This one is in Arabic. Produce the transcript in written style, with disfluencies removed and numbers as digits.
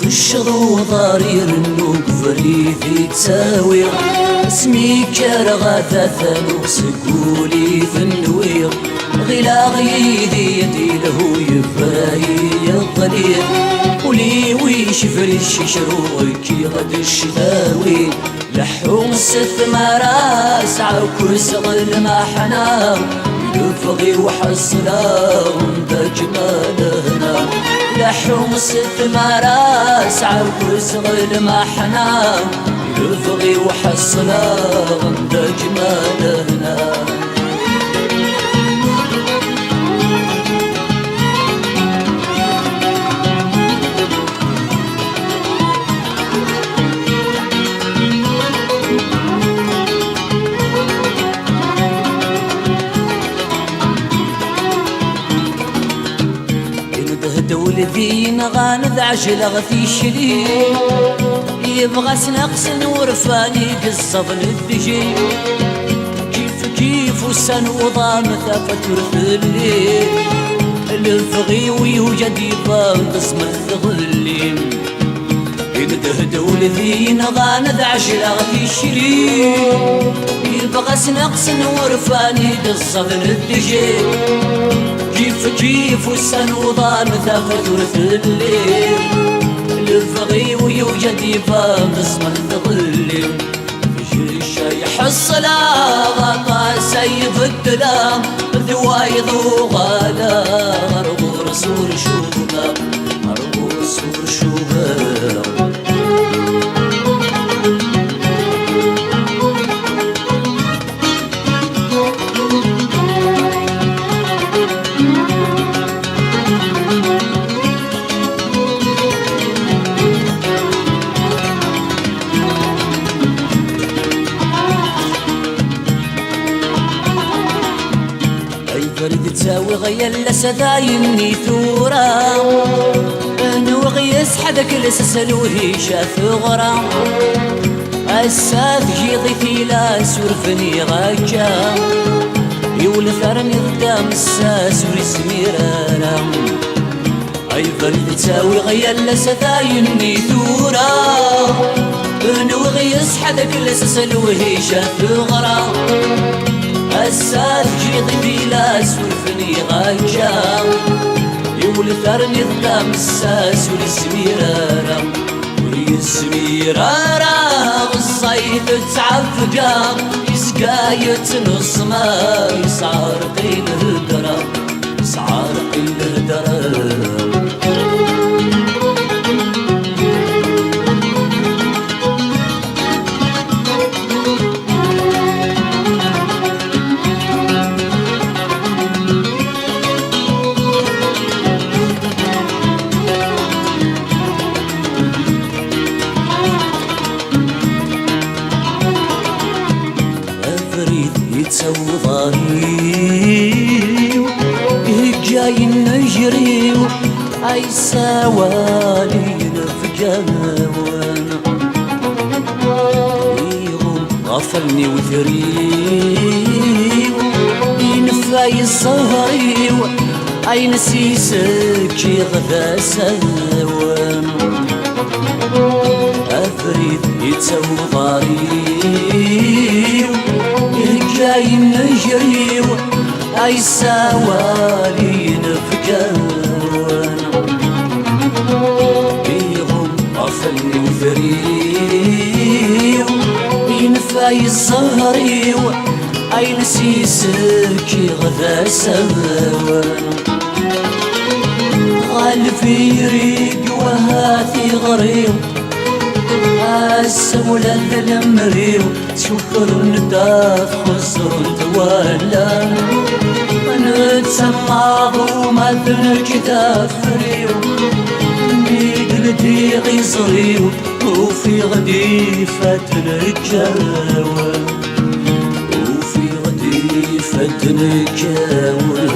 الشرو ضرير النوب فريدي تساوي اسمي كرغة ثالو سقولي في النوير غلا غيدي يدي له يفاي الضليل ولي ويش فريش شروكي غد الشتاوي لحوم الست مراس عكوس غل ما حنا يفغي وحصلهم دا جمالنا لحوم الست مراس عكوس غل ما حنا يفغي وحصلهم دا جمالنا ولذين غاند عجلغ في شلي يبغى سنقسن ورفاني قصفن الدجي كيف وسن وضام ثفتر في الليل الفغي ويوجد يبان قسم الثغلين يقدهد ولذين غاند عجلغ في شلي يبغى سنقسن ورفاني قصفن الدجي كيف والسنوضان ثفتر في الليل الفغي ويوجد يفهم اسم الظل الشي يحصل غطى سيف الدلام ذوايض وغالا غرغور سور شوبا غرغور سور شوبا فرد تساوي غيا لسدايني ثورا نوغي يسحدك لسسلوهي شاف غرا الساف جيضي في لا سورفني غاجا يولثرني قدام الساس ورسميرانا اي فرد تساوي غيا لسدايني ثورا نوغي يسحدك لسسلوهي شاف غرا الساف جيضي بلا سورفني غاجا يولثرني قدام الساس والسميرارا والسميرارا والصيد تعفقا يسقايت نص ما يسعر قيل الهدرا يسعر قيل الهدرا يتسوى ضاريو جاي نجريو اي سوالي نفجانا يغم غفلني وثريو ينفاي الصهريو اي نسيسك يغذى سوان افريد يتسوى ضاريو جاي نجريو أي سوالي نفكان بيهم غفلني وفريو ينفاي الزهري أي نسيسك غدا سوان غالفي ريق وهاتي غريب السولة المريو شكر نداف خسر تولى نتسمع وما تنكدا فريو ميدلتي غيزريو وفي غدي فتنكاوى وفي غدي فتنكاوى